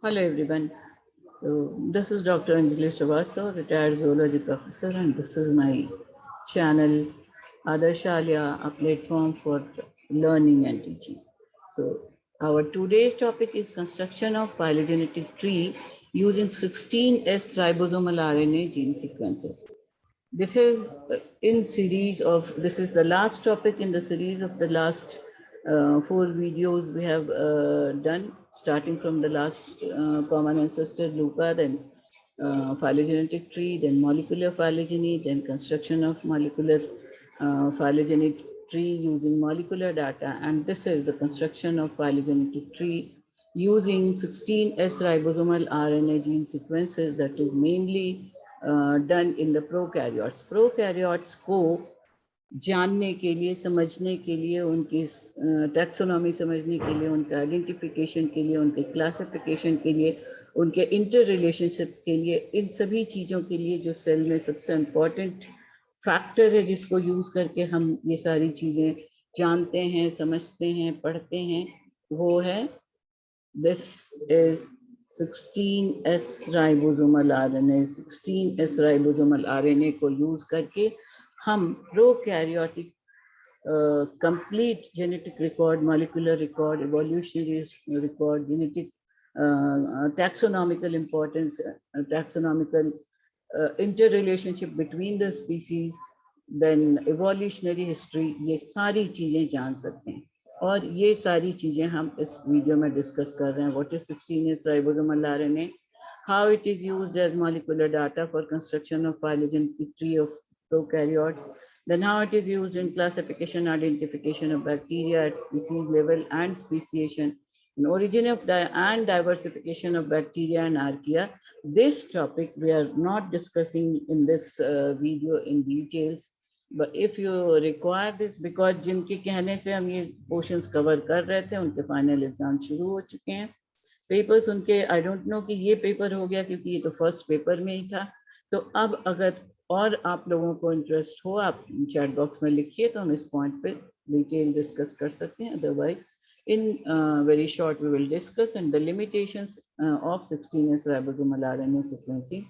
Hello everyone. This is Dr. Anjali Srivastava, retired zoology professor, and this is my channel Adarshaalya, a platform for learning and teaching. So our today's topic is construction of phylogenetic tree using 16S ribosomal RNA gene sequences. This is this is the last topic in the series of the last four videos we have done, starting from the last common ancestor Luca, then phylogenetic tree, then molecular phylogeny, then construction of molecular phylogenetic tree using molecular data, and this is the construction of phylogenetic tree using 16S ribosomal RNA gene sequences, that is mainly done in the prokaryotes. Prokaryotes को जानने के लिए, समझने के लिए, उनकी taxonomy समझने के लिए, उनका आइडेंटिफिकेशन के लिए, उनके क्लासिफिकेशन के लिए, उनके इंटर रिलेशनशिप के लिए, इन सभी चीज़ों के लिए जो सेल में सबसे इम्पोर्टेंट फैक्टर है जिसको यूज़ करके हम ये सारी चीज़ें जानते हैं, समझते हैं, पढ़ते हैं, वो है this is 16S ribosomal RNA. 16S ribosomal RNA को यूज करके हम prokaryotic complete genetic record, molecular record, evolutionary record, genetic taxonomical importance, taxonomical interrelationship between the species, then evolutionary history, ये सारी चीजें जान सकते हैं. और ये सारी चीजें हम इस वीडियो में डिस्कस कर रहे हैं. What is 16S ribosomal RNA? How it is used as molecular data for construction of phylogenetic tree of prokaryotes. Then how it is used in classification, identification of bacteria at species level and speciation, in origin of and diversification of bacteria and archaea. This topic we are not discussing in this video in details, but if you require this, because जिनके कहने से हम ये portions cover कर रहे थे, उनके final exam शुरू हो चुके हैं. पेपर्स उनके आई डोंट नो कि ये पेपर हो गया क्योंकि ये तो फर्स्ट पेपर में ही था. तो अब अगर और आप लोगों को इंटरेस्ट हो, आप चैट बॉक्स में लिखिए तो हम इस पॉइंट पे डिटेल डिस्कस कर सकते हैं. Otherwise in very short we will discuss and the limitations of 16S ribosomal RNA sequencing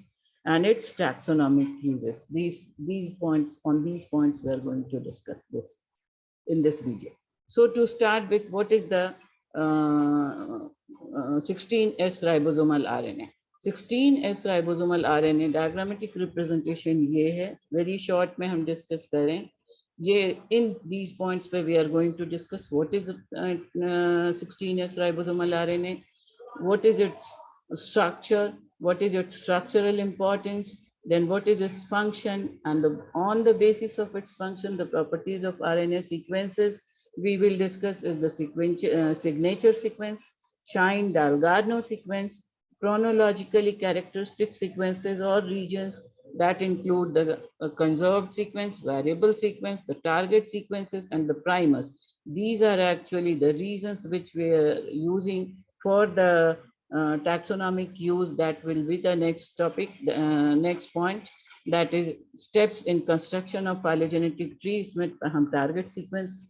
and its taxonomic uses. These points, on these points we are going to discuss this in this video. So to start with, what is the 16S ribosomal RNA? 16S ribosomal RNA diagrammatic representation ये है. Very short में हम discuss करें. In these points where we are going to discuss what is 16S ribosomal RNA, what is its structure, what is its structural importance, then what is its function, and on the basis of its function, the properties of RNA sequences we will discuss is the signature sequence, Shine-Dalgarno sequence, chronologically characteristic sequences or regions that include the conserved sequence, variable sequence, the target sequences, and the primers. These are actually the reasons which we are using for the taxonomic use. That will be the next topic, next point, that is steps in construction of phylogenetic tree. इसमें हम target sequence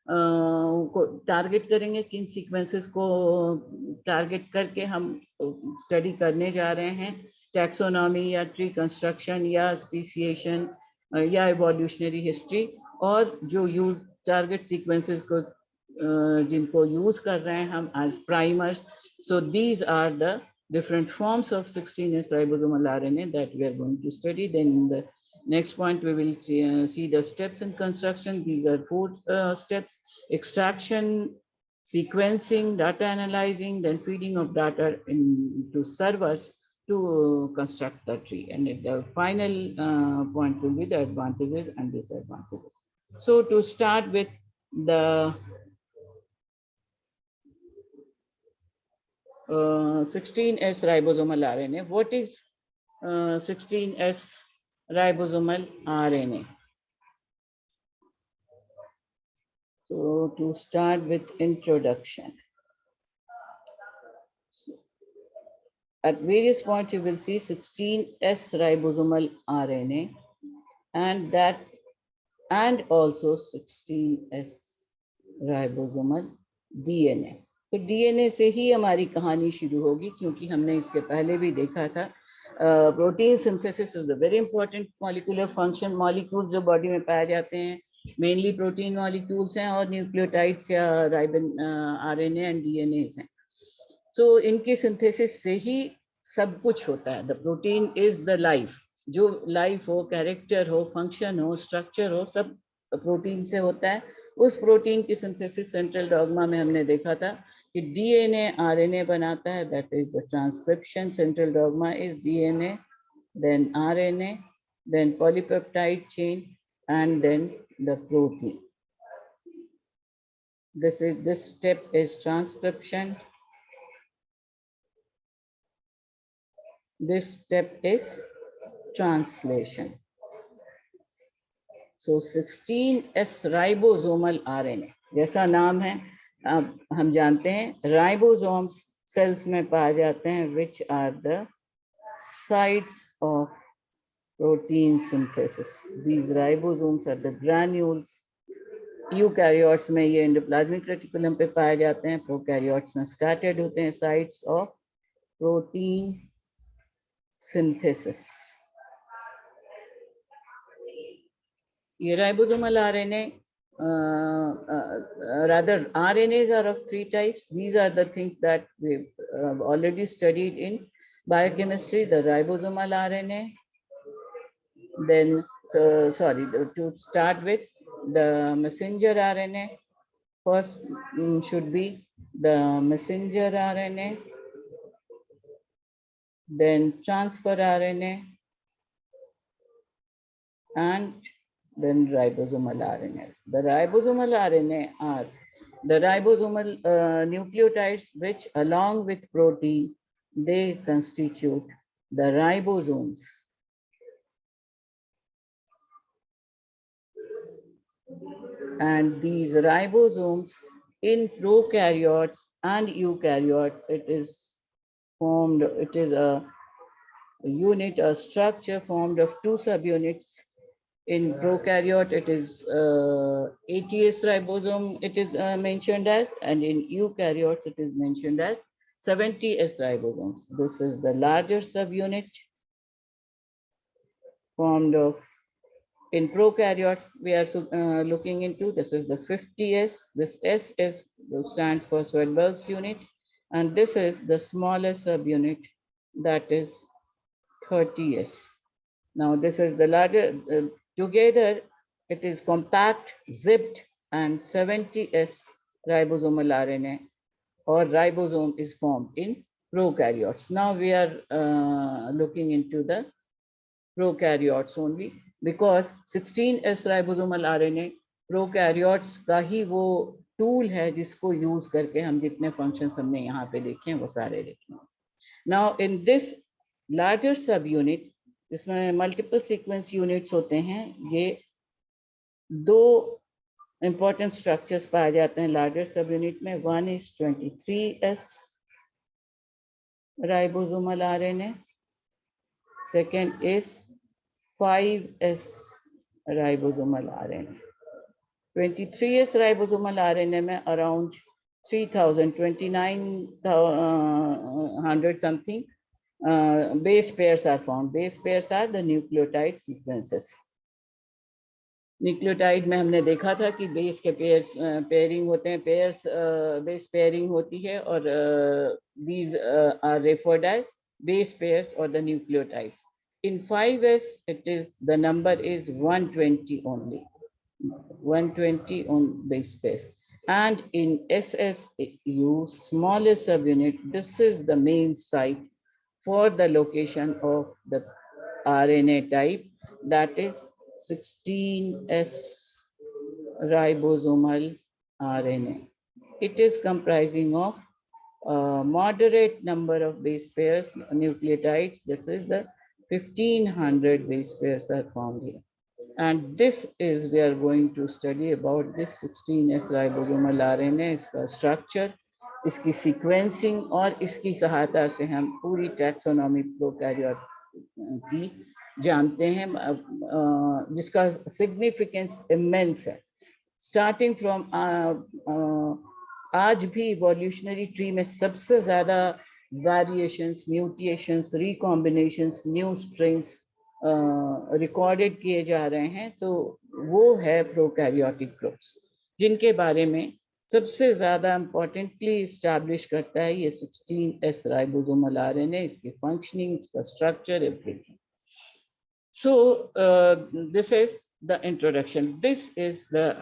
को target करेंगे, किन sequences को target करके हम study करने जा रहे हैं, टैक्सोनॉमी या ट्री कंस्ट्रक्शन या स्पीसिएशन या इवोल्यूशनरी हिस्ट्री, और जो यूज टारगेट सीक्वेंसेस को जिनको यूज कर रहे हैं हम as primers. So these are the different forms of 16S ribosomal RNA that we are going to study. Then in the next point we will see the steps in construction. These are four steps: extraction, sequencing, data analyzing, then feeding of data into servers to construct the tree, and the final point will be the advantages and disadvantages. So to start with the 16S ribosomal RNA. What is 16S ribosomal RNA? So to start with introduction. At various points you will see 16S ribosomal RNA and also 16S ribosomal DNA. तो DNA से ही हमारी कहानी शुरू होगी, क्योंकि हमने इसके पहले भी देखा था protein synthesis is the very important molecular function. Molecules जो बॉडी में पाए जाते हैं मेनली प्रोटीन मॉलिक्यूल्स हैं और न्यूक्लियोटाइड्स या राइबन आरएनए एंड डीएनए हैं। तो इनकी सिंथेसिस से ही सब कुछ होता है। The protein is the life. जो लाइफ हो, कैरेक्टर हो, फंक्शन हो, स्ट्रक्चर हो, सब प्रोटीन से होता है। उस प्रोटीन की सिंथेसिस सेंट्रल डॉग्मा में हमने देखा था कि डीएनए आरएनए बनाता है, that is the transcription. Central dogma is DNA, then RNA, then polypeptide chain and then the protein. This step is transcription. This step is translation. So 16S ribosomal RNA, जैसा नाम है अब हम जानते हैं ribosomes sales में पाए जाते हैं, which are the sites of protein synthesis. These ribosomes are the granules. Eukaryotes में ये एंडोप्लाज्मिक रेटिकुलम पे पाए जाते हैं, प्रोकैरियोट्स में स्कैटर्ड होते हैं, साइट्स ऑफ प्रोटीन सिंथेसिस. ये ribosomal RNA, rather RNAs are of three types. These are the things that we've already studied in biochemistry. The ribosomal RNA, then to start with, the messenger RNA. First should be the messenger RNA, then transfer RNA, and then ribosomal RNA. The ribosomal RNA are the ribosomal nucleotides which, along with protein, they constitute the ribosomes. And these ribosomes in prokaryotes and eukaryotes, it is a unit, a structure formed of two subunits. In prokaryote, it is 80S ribosome, it is mentioned as, and in eukaryotes, it is mentioned as 70S ribosomes. This is the larger subunit formed of, in prokaryotes, we are looking into, this is the 50S. This S stands for Swedberg's unit, and this is the smallest subunit, that is 30S. Now, this is the larger, together it is compact, zipped, and 70S ribosomal RNA or ribosome is formed in prokaryotes. Now we are looking into the prokaryotes only, because 16S ribosomal RNA prokaryotes का ही वो tool है जिसको use करके हम जितने functions हमने यहाँ पे देखे हैं वो सारे देखें. Now in this larger subunit, इसमें मल्टीपल सीक्वेंस यूनिट्स होते हैं, ये दो इंपॉर्टेंट स्ट्रक्चर्स पाए जाते हैं लार्जर सब यूनिट में. One is 23S ribosomal RNA, second is 5S ribosomal RNA. 23S ribosomal RNA में around 2900 something base pairs are found. Base pairs are the nucleotide sequences. Nucleotide में हमने देखा था कि बेस के पेयरिंग होते हैं, पेयर्स बेस पेयरिंग होती है, और these are referred as base pairs or the nucleotides. In 5S, it is the number is 120 only, 120 on base pairs. And in SSU, smallest subunit, this is the main site for the location of the RNA type, that is 16S ribosomal RNA. It is comprising of a moderate number of base pairs, nucleotides. This is the 1500 base pairs are found here. And this is, we are going to study about this 16S ribosomal RNA, इसका structure, इसकी sequencing, और इसकी सहायता से हम पूरी taxonomy prokaryote की जानते हैं, जिसका significance immense है. Starting from आज भी इवोल्यूशनरी ट्री में सबसे ज्यादा variations, mutations, recombinations, new strains recorded किए जा रहे हैं, तो वो है प्रोकैरियोटिक ग्रुप्स, जिनके बारे में सबसे ज्यादा इम्पोर्टेंटली इस्टेब्लिश करता है ये 16S राइबोसोमल आरएनए, इसकी फंक्शनिंग, इसका structure, everything. So this is the introduction. This is the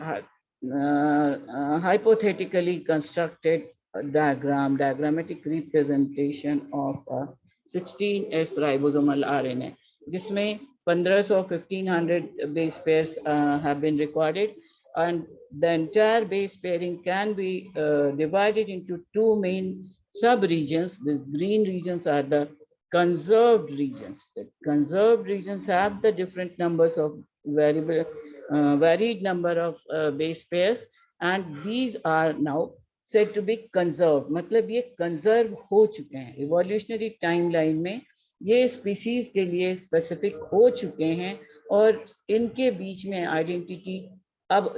hypothetically constructed diagrammatic representation of a 16S ribosomal RNA, जिसमें 1500 base pairs have been recorded, and the entire base pairing can be divided into two main sub-regions. The green regions are the conserved regions. The conserved regions have the different numbers of varied number of base pairs, and these are now said to be conserved. मतलब ये conserve हो चुके हैं, evolutionary timeline में ये species के लिए specific हो चुके हैं, और इनके बीच में identity अब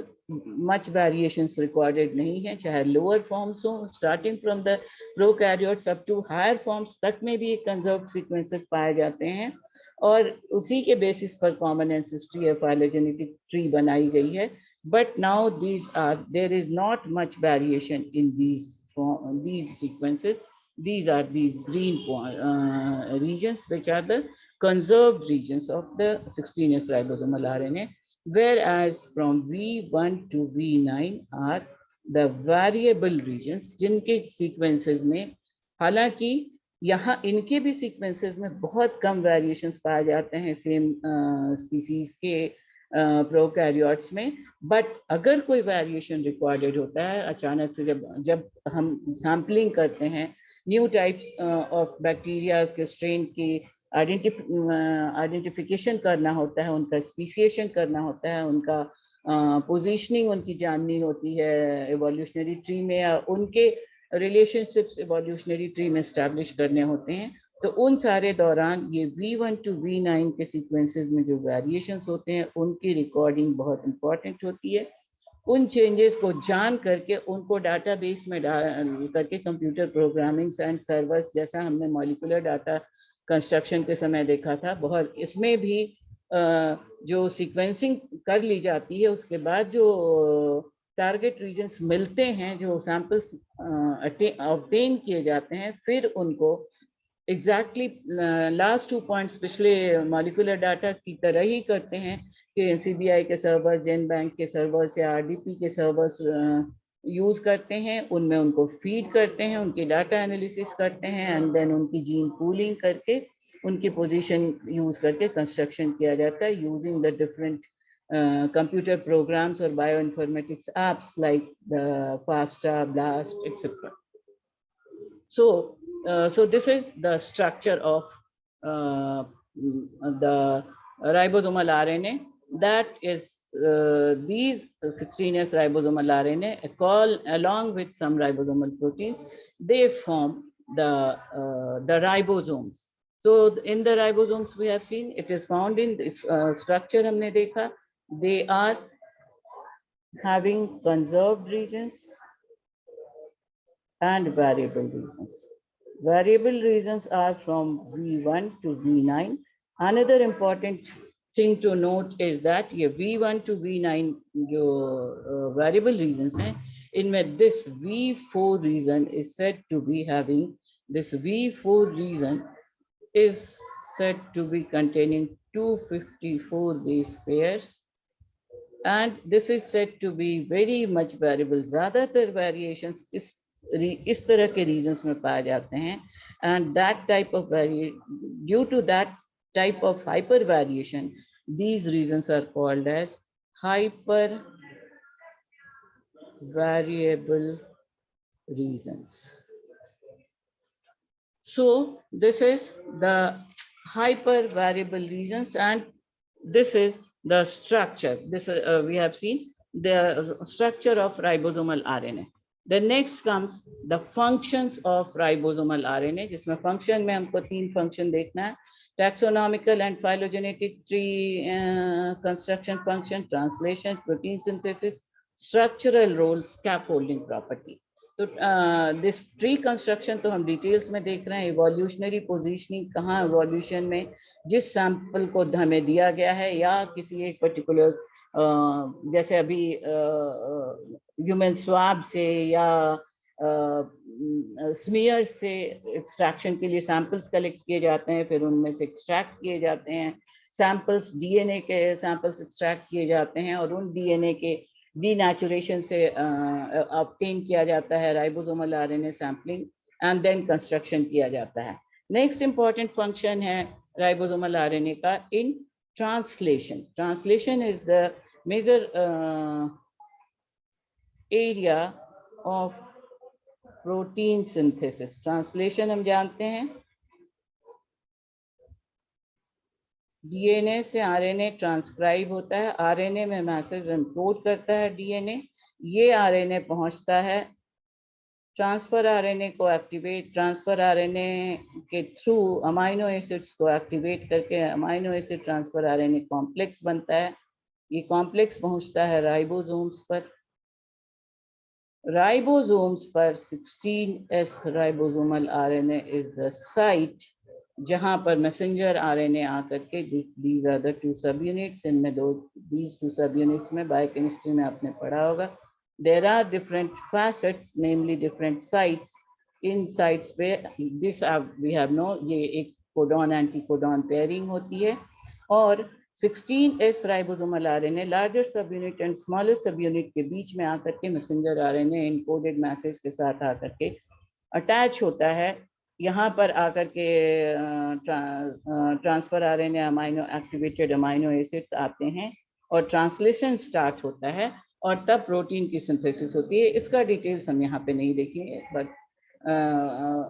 much variations recorded नहीं है, चाहे lower forms हो, starting from the prokaryotes up to higher forms तक में भी conserved sequences पाए जाते हैं, और उसी के basis पर common ancestry या phylogenetic tree बनाई गई है. But now there is not much variation in these sequences. These are these green regions, which are the conserved regions of the 16S ribosomal RNA, whereas from V1 to V9 are the variable regions, जिनके sequences में हालांकि यहाँ इनके भी sequences में बहुत कम variations पाए जाते हैं same species के प्रोकैरियोट्स में, बट अगर कोई वेरिएशन रिकॉर्डेड होता है अचानक से, जब हम सैम्पलिंग करते हैं न्यू टाइप्स ऑफ बैक्टीरिया के स्ट्रेन की आइडेंटिफिकेशन करना होता है, उनका स्पीसिएशन करना होता है, उनका पोजीशनिंग उनकी जाननी होती है एवोल्यूशनरी ट्री में, या उनके रिलेशनशिप्स एवोल्यूशनरी ट्री में एस्टैब्लिश करने होते हैं, तो उन सारे दौरान ये V1 to V9 के सीक्वेंसेस में जो वेरिएशंस होते हैं उनकी रिकॉर्डिंग बहुत इंपॉर्टेंट होती है. उन चेंजेस को जान करके उनको डाटाबेस में डाल करके कंप्यूटर प्रोग्रामिंग एंड सर्वर्स, जैसा हमने मॉलिक्यूलर डाटा कंस्ट्रक्शन के समय देखा था, बहुत इसमें भी जो सीक्वेंसिंग कर ली जाती है, उसके बाद जो टारगेट रीजन्स मिलते हैं, जो सैंपल्स ऑब्टेन किए जाते हैं, फिर उनको एग्जैक्टली लास्ट 2 पॉइंट्स पिछले मॉलिक्यूलर डाटा की तरह ही करते हैं कि NCBI के सर्वर्स, जेन बैंक के सर्वर्स या RDP के सर्वर्स यूज करते हैं, उनमें उनको फीड करते हैं, उनकी डाटा एनालिसिस करते हैं, एंड देन उनकी जीन पूलिंग करके उनकी पोजीशन यूज करके कंस्ट्रक्शन किया जाता है using the different computer programs or bioinformatics apps like the FASTA, BLAST, etc. So this is the structure of the ribosomal RNA. That is these 16S ribosomal RNA, along with some ribosomal proteins, they form the ribosomes. So in the ribosomes we have seen, it is found in this structure हमने देखा, they are having conserved regions and variable regions. Variable regions are from V1 to V9. Another important thing to note is that ये V1 to V9 जो variable regions हैं, इनमें this V4 region is said to be having, this V4 region is said to be containing 254 base pairs, and this is said to be very much variable. ज़्यादातर variations इस तरह के regions में पाए जाते हैं, and that type of due to that type of hyper variation, these regions are called as hyper variable regions. So this is the hyper variable regions, and this is the structure. This we have seen the structure of ribosomal RNA. The next comes the functions of ribosomal RNA, जिसमें function में हमको 3 function देखना है: taxonomical and phylogenetic tree construction function, translation, protein synthesis, structural role, scaffolding property. तो this tree construction तो हम details में देख रहे हैं। इवोल्यूशनरी पोजीशनिंग कहाँ इवोल्यूशन में जिस सैंपल को हमें दिया गया है या किसी एक पर्टिकुलर जैसे अभी ह्यूमन स्वाब से या स्मीयर से एक्सट्रैक्शन के लिए सैंपल्स कलेक्ट किए जाते हैं, फिर उनमें से एक्सट्रैक्ट किए जाते हैं सैंपल्स, डीएनए के सैंपल्स एक्सट्रैक्ट किए जाते हैं और उन डीएनए के डीनेचुरेशन से ऑब्टेन किया जाता है ribosomal RNA sampling and then construction किया जाता है। नेक्स्ट इंपॉर्टेंट फंक्शन है राइबोसोमल आरएनए का in translation. Translation is the major area of protein synthesis. Translation हम जानते हैं डीएनए से आरएनए ट्रांसक्राइब होता है, आरएनए में मैसेज एनकोड करता है डीएनए, ये आरएनए पहुंचता है ट्रांसफर आरएनए को एक्टिवेट, ट्रांसफर आरएनए के थ्रू अमाइनो एसिड्स को एक्टिवेट करके amino acid transfer RNA complex बनता है। ये कॉम्प्लेक्स पहुंचता है राइबोसोम्स पर। राइबोसोम्स पर 16S ribosomal RNA is the site जहां पर मैसेंजर आरएनए आकर के दीज आर द 2 सब यूनिट्स। इनमें दीज 2 सब यूनिट्स में बायोकेमिस्ट्री में आपने पढ़ा होगा there are different facets namely different sites. In sites पे दिस वी हैव नो, ये एक कोडॉन एंटी कोडॉन पेयरिंग होती है और 16S राइबोसोमल आरएनए लार्जर सब यूनिट एंड स्मॉलर सब यूनिट के बीच में आकर के मैसेंजर आरएनए इनकोडेड मैसेज के साथ आकर के अटैच होता है। यहाँ पर आकर के transfer RNA amino activated amino acids आते हैं और ट्रांसलेशन स्टार्ट होता है और तब प्रोटीन की सिंथेसिस होती है। इसका डिटेल्स हम यहाँ पे नहीं देखेंगे, बट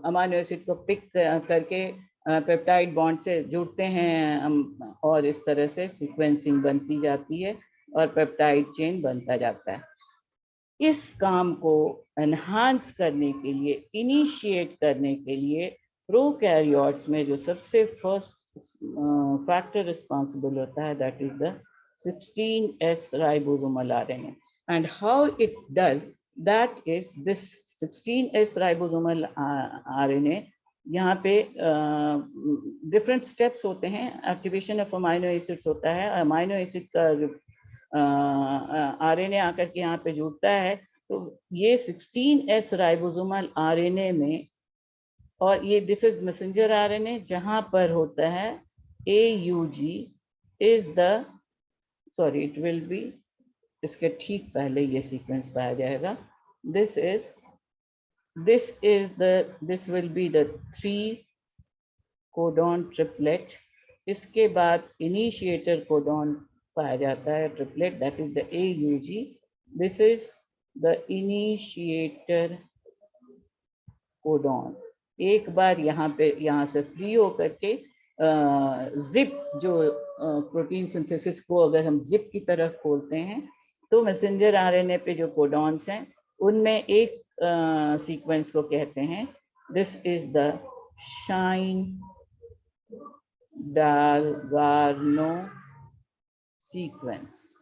अमाइनो एसिड को पिक करके पेप्टाइड बॉन्ड से जुड़ते हैं और इस तरह से सीक्वेंसिंग बनती जाती है और पेप्टाइड चेन बनता जाता है। इस काम को एनहांस करने के लिए, इनिशिएट करने के लिए प्रोकैरियोट्स में जो सबसे फर्स्ट फैक्टर रिस्पॉन्सिबल होता है that is the 16S ribosomal RNA and how it does that is this 16S ribosomal RNA. यहाँ पे डिफरेंट स्टेप्स होते हैं। एक्टिवेशन ऑफ अमाइनो एसिड्स होता है, अमाइनो एसिड का आरएनए आकर के यहाँ पे जुड़ता है तो ये 16S राइबोसोमल आरएनए में, और ये दिस इज मैसेंजर आरएनए जहां पर होता है AUG is the sorry it will be, इसके ठीक पहले ये सीक्वेंस पाया जाएगा। This will be the 3 codon triplet. इसके बाद इनिशिएटर कोडॉन पाया जाता है triplet that is the AUG। This is the initiator codon. एक बार यहाँ से फ्री होकर के जिप जो प्रोटीन सिंथेसिस को अगर हम जिप की तरफ खोलते हैं तो मैसेंजर आरएनए पे जो कोडॉन्स हैं उनमें एक सीक्वेंस को कहते हैं this is the Shine Dalgarno sequence.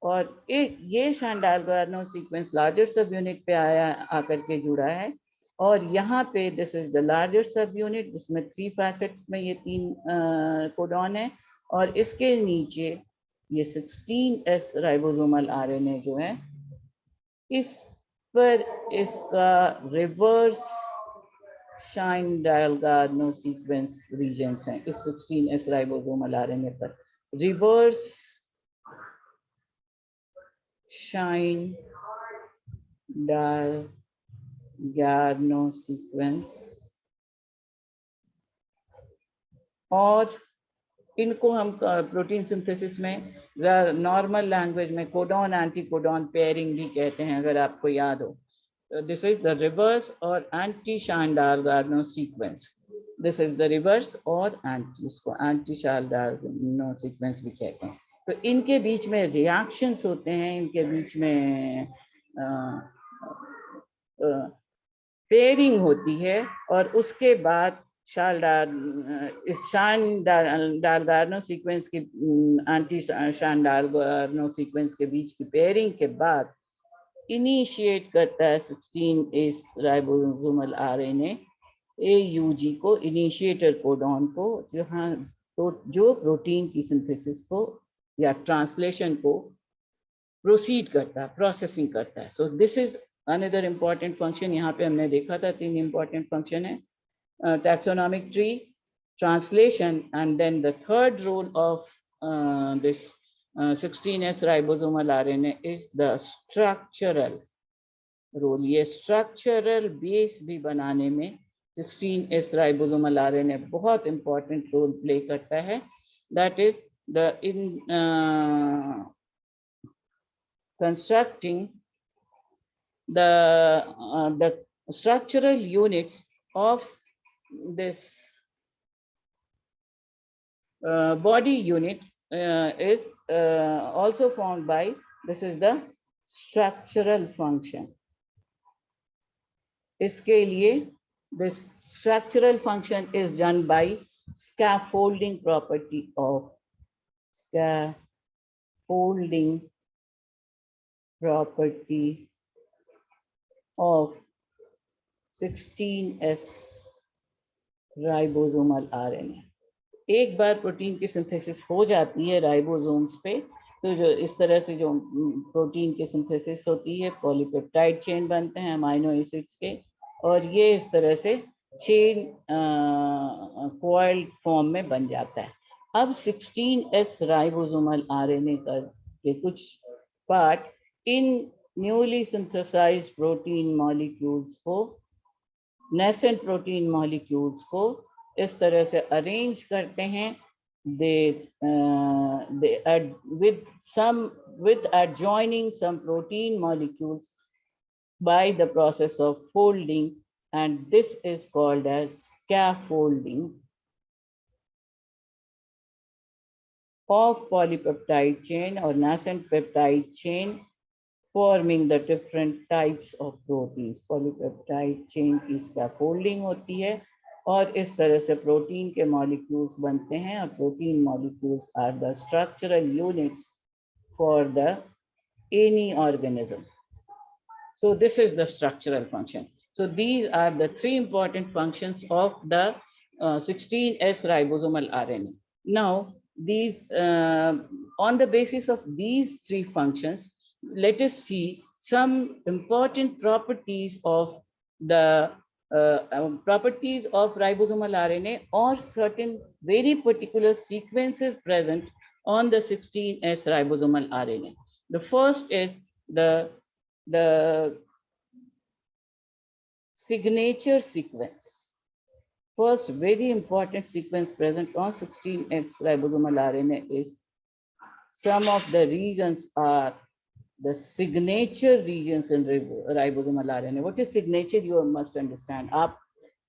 और ये Shine Dalgarno sequence larger subunit पे आकर के जुड़ा है और यहाँ पे this is the larger subunit जिसमें 3 फैसेट्स में ये 3 कोडॉन है और इसके नीचे ये 16S राइबोसोमल आरएनए जो है इस पर इसका reverse Shine Dalgarno sequence regions हैं। इस 16S राइबोसोमल आरएनए पर रिवर्स शाइन डालगार्नो सीक्वेंस, और इनको हम प्रोटीन सिंथेसिस में नॉर्मल लैंग्वेज में कोडॉन एंटी कोडॉन पेयरिंग भी कहते हैं अगर आपको याद हो। दिस इज द रिवर्स और anti Shine Dalgarno sequence. This is the reverse और एंटी, इसको एंटी शांडालगार्नो सीक्वेंस भी कहते हैं। तो इनके बीच में रिएक्शंस होते हैं, इनके बीच में पेयरिंग होती है और उसके बाद इस शांडालगार्नो सीक्वेंस की एंटी शांडालगार्नो सीक्वेंस के बीच की पेयरिंग के बाद इनिशिएट करता है 16S राइबोसोमल आरएनए AUG को, इनिशिएटर कोडॉन को, जहाँ तो जो प्रोटीन की सिंथेसिस को या ट्रांसलेशन को प्रोसीड करता है, प्रोसेसिंग करता है. So this is another important function. यहाँ पे हमने देखा था 3 इम्पॉर्टेंट फंक्शन है, taxonomic tree, translation, and then the third role of this 16S ribosomal RNA is the structural role. ये structural base भी बनाने में 16S ribosomal RNA बहुत important role play करता है. That is the constructing the structural units of this body unit is also formed by, this is the structural function. इसके लिए this structural function is done by scaffolding property of scaffolding property of 16S ribosomal RNA. एक बार protein की synthesis हो जाती है ribosomes पे, तो जो इस तरह से जो प्रोटीन की सिंथेसिस होती है, पॉलीपेप्टाइड चेन बनते हैं अमाइनो एसिड्स के, और ये इस तरह से चेन कॉइल्ड फॉर्म में बन जाता है. अब 16S राइबोसोमल आरएनए के कुछ part in newly synthesized protein molecules को, नेसेंट प्रोटीन मॉलिक्यूल्स को इस तरह से अरेंज करते हैं. with adjoining some protein molecules by the process of folding, and this is called as scaffolding of polypeptide chain or nascent peptide chain, forming the different types of proteins. Polypeptide chain की scaffolding होती है और इस तरह से protein के molecules बनते हैं, और protein molecules are the structural units for the any organism. So this is the structural function. So these are the 3 important functions of the 16S ribosomal RNA. Now these on the basis of these 3 functions, let us see some important properties of the properties of ribosomal RNA, or certain very particular sequences present on the 16S ribosomal RNA. The first is the signature sequence. First very important sequence present on 16S ribosomal RNA is, some of the regions are the signature regions in ribosomal RNA. What is signature? You must understand.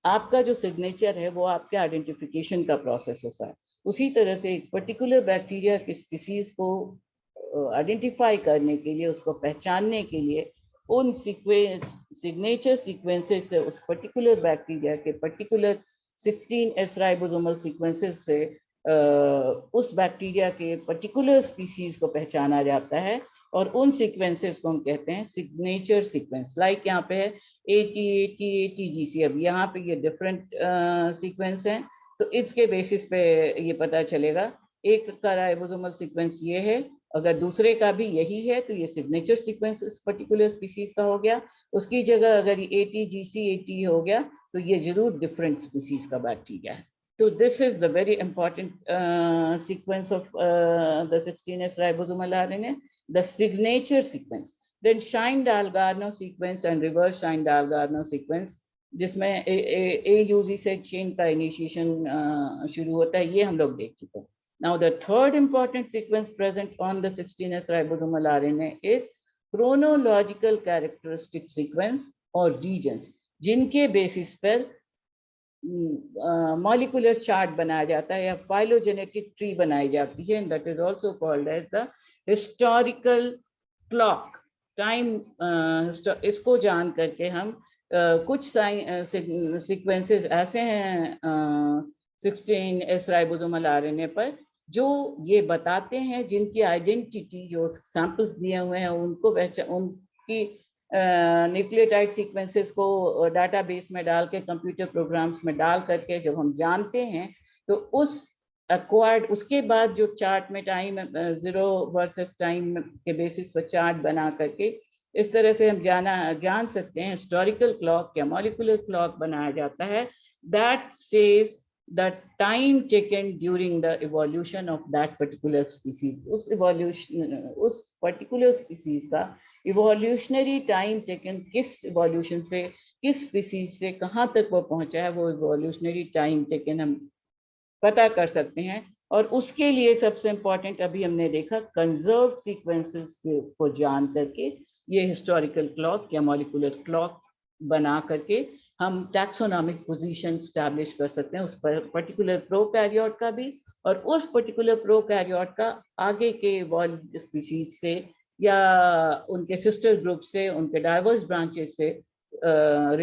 आपका जो signature है वो आपके identification का process होता है. उसी तरह से एक पर्टिकुलर बैक्टीरिया की स्पीसीज को आइडेंटिफाई करने के लिए, उसको पहचानने के लिए, उन सिग्नेचर सीक्वेंसेस से उस पर्टिकुलर बैक्टीरिया के पर्टिकुलर 16S राइबोसोमल सीक्वेंसेस से उस बैक्टीरिया के पर्टिकुलर स्पीसीज को पहचाना जाता है, और उन सीक्वेंसेस को हम कहते हैं सिग्नेचर सीक्वेंस. लाइक यहाँ पे है ATGC. अब यहाँ पे ये डिफरेंट सीक्वेंस हैं, तो इसके बेसिस पे ये पता चलेगा एक का राइबोसोमल सीक्वेंस ये है, अगर दूसरे का भी यही है तो ये सिग्नेचर सीक्वेंस इस पर्टिकुलर स्पीसीज का हो गया. उसकी जगह अगर ATGC हो गया तो ये जरूर डिफरेंट स्पीसीज का बैक्टीरिया है. So this is the very important sequence of the 16S ribosomal RNA, the signature sequence. Then Shine-Dalgarno sequence and reverse Shine-Dalgarno sequence, जिसमें AUG से चेन का इनिशिएशन शुरू होता है, ये हम लोग देख चुके हैं. Now the third important sequence present on the 16S ribosomal RNA is chronological characteristic sequence or regions, जिनके बेसिस पर मॉलिक्यूलर चार्ट बनाया जाता है या फाइलोजेनेटिक ट्री बनाई जाती है. That is also called as the historical clock time. इसको जान करके हम कुछ सीक्वेंसेस ऐसे हैं 16S राइबोसोमल आरएनए पर जो ये बताते हैं, जिनकी आइडेंटिटी, जो सैंपल्स दिए हुए हैं उनको उनकी न्यूक्लियोटाइड सीक्वेंसेस को डाटाबेस में डाल के, कंप्यूटर प्रोग्राम्स में डाल करके जब हम जानते हैं, तो उस एक्वायर्ड, उसके बाद जो चार्ट में टाइम 0 वर्सेस टाइम के बेसिस पर चार्ट बना करके इस तरह से हम जान सकते हैं हिस्टोरिकल क्लॉक या मॉलिक्यूलर क्लॉक बनाया जाता है, that says the time taken during the evolution of that particular species. उस पर्टिकुलर स्पीसीज का इवोल्यूशनरी टाइम टेकन, किस इवोल्यूशन से, किस स्पीसीज से कहाँ तक वो पहुंचा है, वो इवोल्यूशनरी टाइम टेकन हम पता कर सकते हैं। और उसके लिए सबसे इम्पोर्टेंट अभी हमने देखा कंजर्व सीक्वेंसेस को जान करके ये हिस्टोरिकल क्लॉक या मॉलिक्यूलर क्लॉक बना करके हम टैक्सोनॉमिक पोजीशन स्टैब्लिश कर सकते हैं उस पर्टिकुलर प्रोकैरियोट का भी, और उस पर्टिकुलर प्रोकैरियोट का आगे के इवॉल्व स्पीशीज से या उनके सिस्टर ग्रुप से, उनके डाइवर्स ब्रांचेस से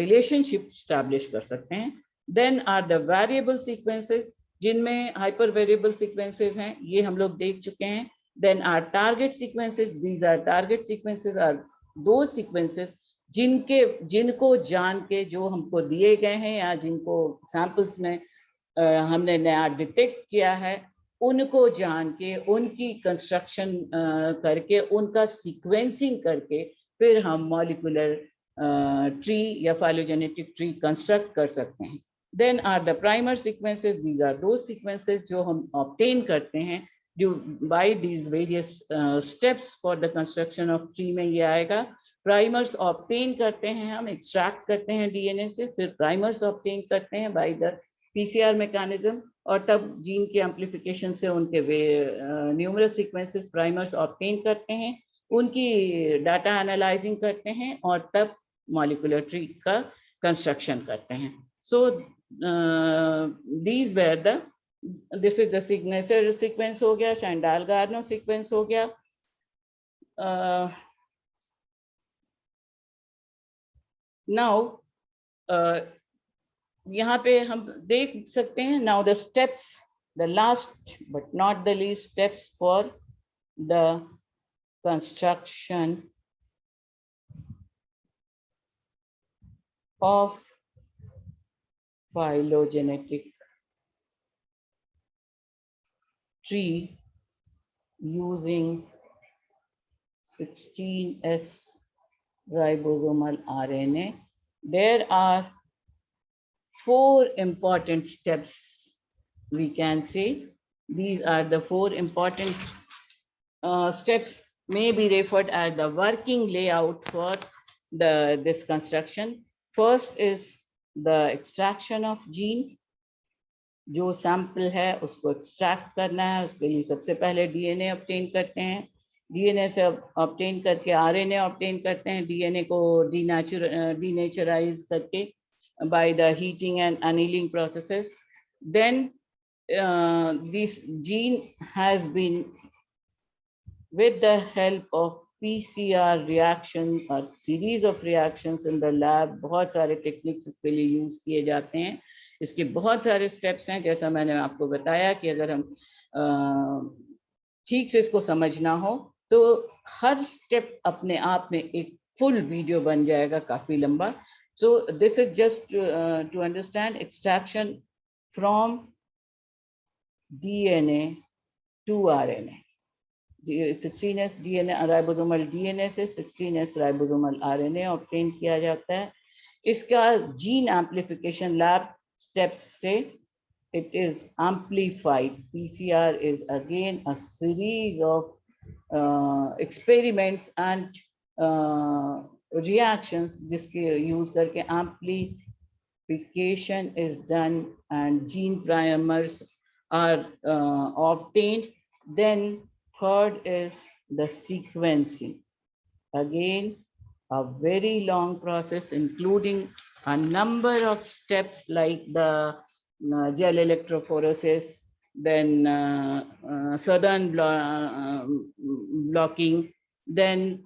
रिलेशनशिप स्टैब्लिश कर सकते हैं। Then are the variable sequences, जिनमें हाइपर वेरिएबल सीक्वेंसेस हैं, ये हम लोग देख चुके हैं। Then are target sequences, these are target sequences are दो सीक्वेंसेस जिनको जान के, जो हमको दिए गए हैं या जिनको सैंपल्स में हमने नया डिटेक्ट किया है, उनको जान के, उनकी कंस्ट्रक्शन करके, उनका सीक्वेंसिंग करके फिर हम मॉलिक्यूलर ट्री या फाइलोजेनेटिक ट्री कंस्ट्रक्ट कर सकते हैं। Then are the primer sequences. These are those sequences जो हम obtain करते हैं by these various steps for the construction of tree में ये आएगा। Primers obtain करते हैं हम, extract करते हैं DNA से, फिर primers obtain करते हैं by the PCR mechanism, और तब जीन के amplification से उनके numerous sequences primers obtain करते हैं, उनकी data analyzing करते हैं, और तब molecular tree का construction करते हैं। So these were the, this is the signature sequence हो गया, Chandal-Garno sequence हो गया। Now यहाँ पे हम देख सकते हैं now the steps, the last but not the least steps for the construction of phylogenetic tree using 16S ribosomal RNA. There are 4 important steps, we can say. These are the 4 important steps, may be referred as the working layout for this construction. First is the extraction of gene. जो sample है उसको extract करना है, उसके लिए सबसे पहले DNA obtain करते हैं, डीएनए से ऑब्टेन करके आरएनए ऑब्टेन करते हैं, डीएनए को डीनेचराइज करके by the heating and annealing processes. Then this gene has been, with the help of PCR reaction or series of reactions in the lab, बहुत सारे टेक्निक्स इसके लिए यूज किए जाते हैं। इसके बहुत सारे स्टेप्स हैं, जैसा मैंने आपको बताया कि अगर हम ठीक से इसको समझना हो तो हर स्टेप अपने आप में एक फुल वीडियो बन जाएगा, काफी लंबा। So this is just to understand extraction from DNA to RNA. 16S DNA ribosomal DNA से 16S ribosomal RNA ऑब्टेन किया जाता है। इसका जीन एम्प्लीफिकेशन लैब स्टेप्स से it is amplified. PCR is again a series of experiments and reactions जिसके use करके amplification is done and gene primers are obtained. Then third is the sequencing, again a very long process including a number of steps like the gel electrophoresis, then southern blocking, then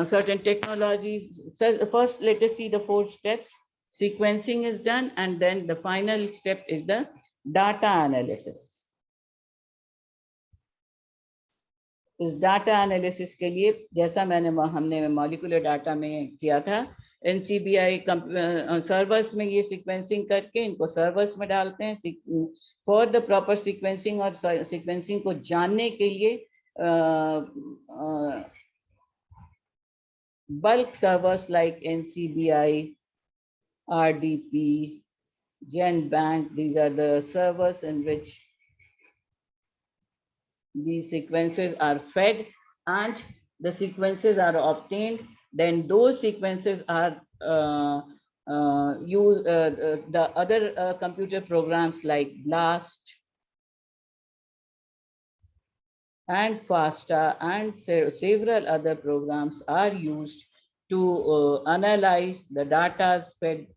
certain technologies. So first, let us see the 4 steps. Sequencing is done, and then the final step is the data analysis. इस data analysis के लिए, जैसा हमने molecular data में किया था, NCBI servers में ये सीक्वेंसिंग करके इनको सर्वर्स में डालते हैं फॉर द प्रॉपर सीक्वेंसिंग, और सीक्वेंसिंग को जानने के लिए bulk servers like NCBI, RDP, GenBank, these are the servers in which these sequences are fed and the sequences are obtained. Then those sequences are used, the other computer programs like BLAST and FASTA and several other programs are used to analyze the data fed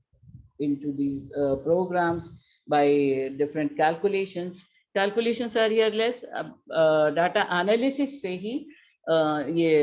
into these programs by different calculations. Calculations are here less data analysis से ही ये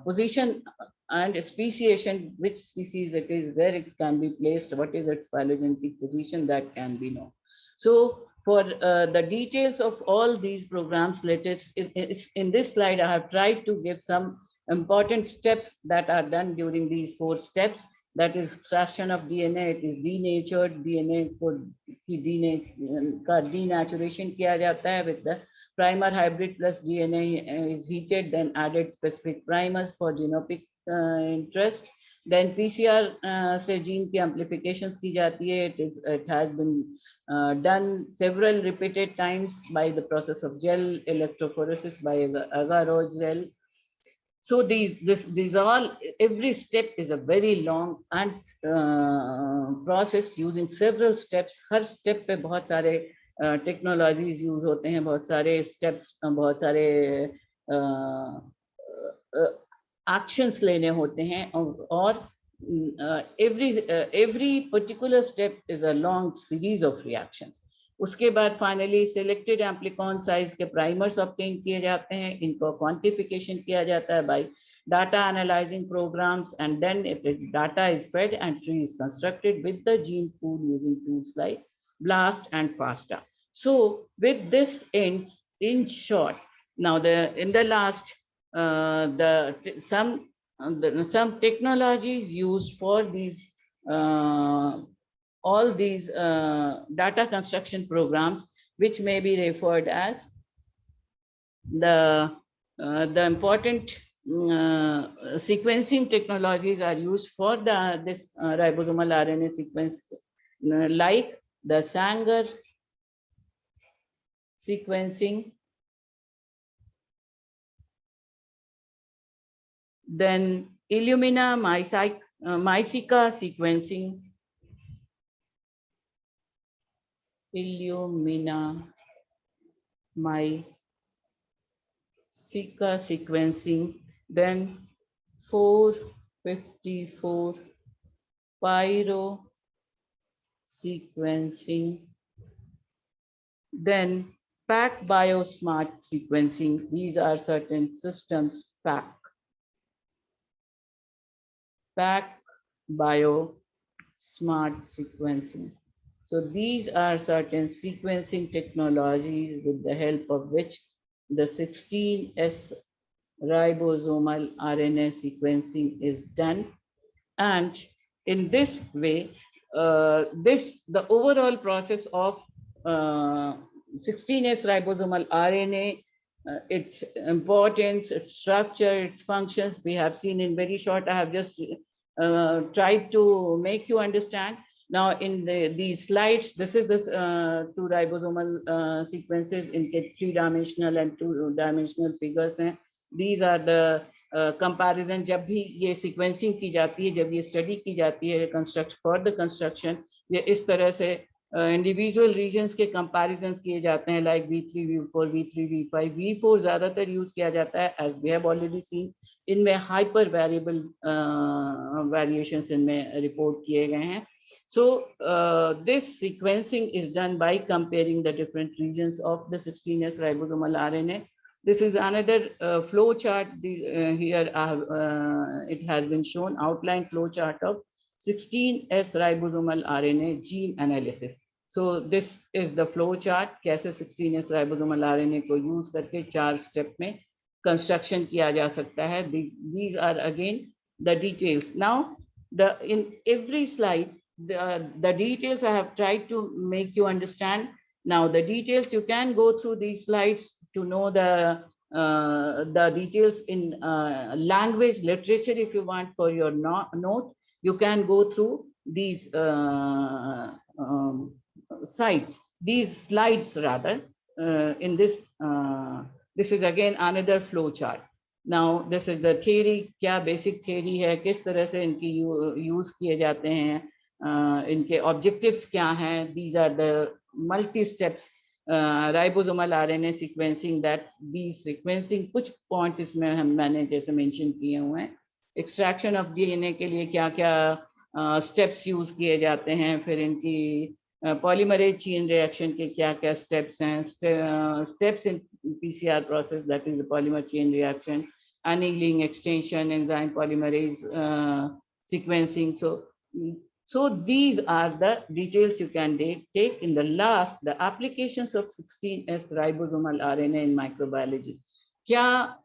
position and speciation, which species it is, where it can be placed, what is its phylogenetic position, that can be known. So for the details of all these programs, let us, in this slide, I have tried to give some important steps that are done during these 4 steps. That is extraction of DNA, it is denatured DNA को denaturation किया जाता है with the primer hybrid plus DNA is heated, then added specific primers for genotypic interest. Then PCR से gene की amplifications की जाती है. It has been done several repeated times by the process of gel electrophoresis by agar gel. So these all, every step is a very long and process using several steps. Her step पे बहुत सारे technologies use होते हैं, बहुत सारे steps, बहुत सारे actions लेने होते हैं, और every particular step is a long series of reactions. उसके बाद फाइनली सिलेक्टेड एम्प्लिकॉन साइज के प्राइमर्स ऑब्टेन किए जाते हैं, इनको क्वांटिफिकेशन किया जाता है by data analysing programs, and then data is fed and tree is constructed with the gene pool using tools like BLAST and FASTA. So with this ends, in short, now in the last some technologies used for these all these data construction programs, which may be referred as the important sequencing technologies are used for this ribosomal RNA sequence, like the Sanger sequencing, then Illumina Mycica sequencing, Illumina Mycica sequencing, then 454 pyro sequencing, then PacBio smart sequencing. These are certain systems, PacBio smart sequencing. So these are certain sequencing technologies with the help of which the 16S ribosomal RNA sequencing is done. And in this way, the overall process of 16S ribosomal RNA, its importance, its structure, its functions, we have seen in very short. I have just tried to make you understand. Now in these slides, this is the 2 ribosomal sequences in 3-dimensional and 2-dimensional figures. These are the comparison. जब भी ये sequencing की जाती है, जब ये study की जाती है for the construction, ये इस तरह से individual regions के comparisons किए जाते हैं, like V3, V4, V3, V5. V4 ज़्यादातर use किया जाता है, as we have already seen. इनमें hyper variable variations इनमें report किए गए हैं. So this sequencing is done by comparing the different regions of the 16S ribosomal RNA. This is another flow chart. Here it has been shown outline flow chart of 16S ribosomal RNA gene analysis. So this is the flow chart. कैसे 16S ribosomal RNA को use करके 4 step में construction किया जा सकता है. These are again the details. Now in every slide the details I have tried to make you understand. Now the details, you can go through these slides to know the details in language literature. If you want for your note, you can go through these sites, these slides rather. In this this is again another flow chart. Now this is the theory, क्या basic theory है, किस तरह से इनकी use किए जाते हैं, इनके objectives क्या हैं. These are the multi steps ribosomal RNA sequencing, that these sequencing कुछ points इसमें मैंने जैसे mention किए हुए हैं. Extraction of DNA के लिए क्या क्या steps यूज किए जाते हैं, फिर इनकी polymerase chain reaction के क्या क्या steps हैं, steps in PCR process, that is the polymer chain reaction, annealing, extension, enzyme polymerase sequencing. So these are the details you can take. In the last, the applications of 16S ribosomal RNA in microbiology. क्या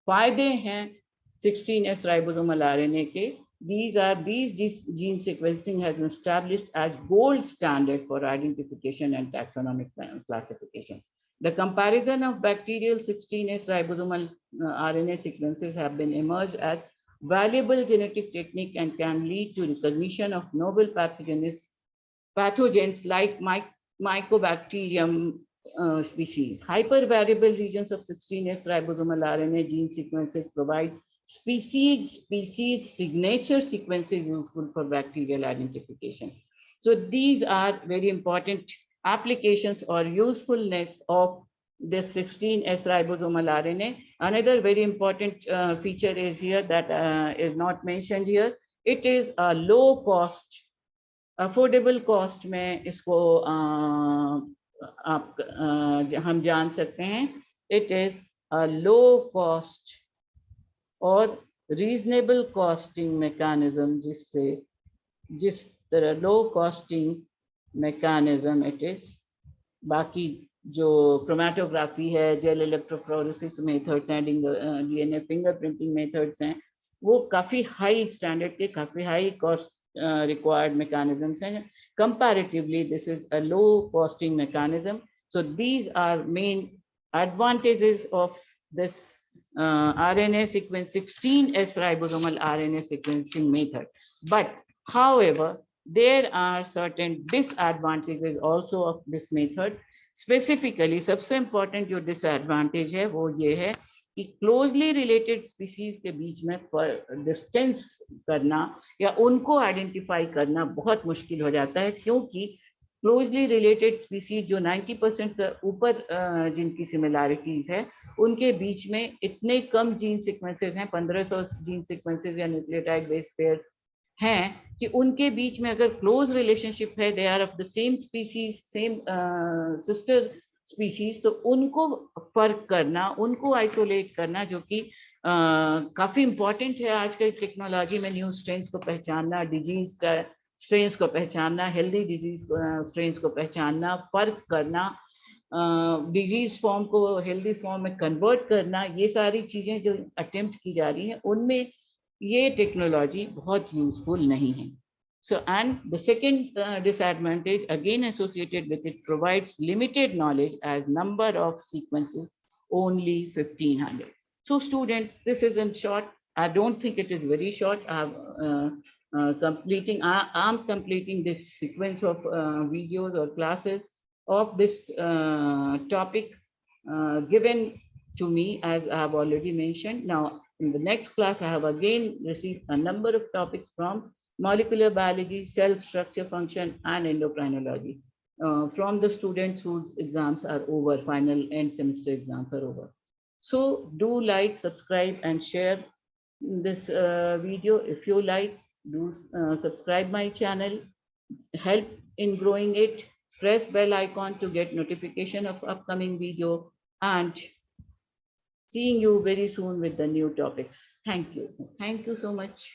फायदे हैं 16S ribosomal RNA के? These gene sequencing has been established as gold standard for identification and taxonomic classification. The comparison of bacterial 16S ribosomal RNA sequences have been emerged as valuable genetic technique and can lead to recognition of novel pathogens like Mycobacterium species. Hypervariable regions of 16S ribosomal RNA gene sequences provide species signature sequences useful for bacterial identification. So these are very important applications or usefulness of this 16S ribosomal RNA. Another very important feature is here that is not mentioned here. It is a low cost, affordable cost में इसको हम जान सकते हैं. It is a low cost और reasonable costing mechanism, जिस तरह low costing mechanism it is. बाकी जो क्रोमेटोग्राफी है, जेल इलेक्ट्रोफोरेसिस मेथड्स हैं, डीएनए फिंगरप्रिंटिंग मेथड्स हैं, वो काफ़ी हाई स्टैंडर्ड के, काफ़ी हाई कॉस्ट रिक्वायर्ड मैकेनिज्म्स हैं. Comparatively this is a low costing mechanism. So these are main advantages of this RNA sequence 16S ribosomal RNA sequencing method. But however, there are certain disadvantages also of this method. Specifically, सबसे important जो disadvantage है वो ये है कि closely related species के बीच में distance करना या उनको identify करना बहुत मुश्किल हो जाता है, क्योंकि क्लोजली रिलेटेड स्पीसीज जो 90% से ऊपर जिनकी सिमिलैरिटीज है, उनके बीच में इतने कम जीन सीक्वेंसेस हैं, 1500 जीन सीक्वेंसेस या न्यूक्लियोटाइड बेस पेयर्स हैं, कि उनके बीच में अगर क्लोज रिलेशनशिप है, they are of the same species, same sister species, तो उनको फर्क करना, उनको आइसोलेट करना, जो कि काफ़ी इम्पॉर्टेंट है आजकल टेक्नोलॉजी में. न्यू स्ट्रेन्स को पहचानना, डिजीज स्ट्रेन्स को पहचानना, हेल्दी डिजीज स्ट्रेन्स को पहचानना, फर्क करना, डिजीज फॉर्म को हेल्दी फॉर्म में कन्वर्ट करना, ये सारी चीज़ें जो अटेम्प्ट की जा रही हैं, उनमें ये टेक्नोलॉजी बहुत यूजफुल नहीं है. So, and the second disadvantage again associated with it, provides limited knowledge as number of sequences only 1500. So students, this is in short. I don't think it is very short. I'm completing this sequence of videos or classes of this topic given to me, as I have already mentioned. Now in the next class, I have again received a number of topics from molecular biology, cell structure, function, and endocrinology from the students whose exams are over, final end semester exams are over. So do like, subscribe, and share this video. If you like, do subscribe my channel, help in growing it, press bell icon to get notification of upcoming video, and seeing you very soon with the new topics. Thank you so much.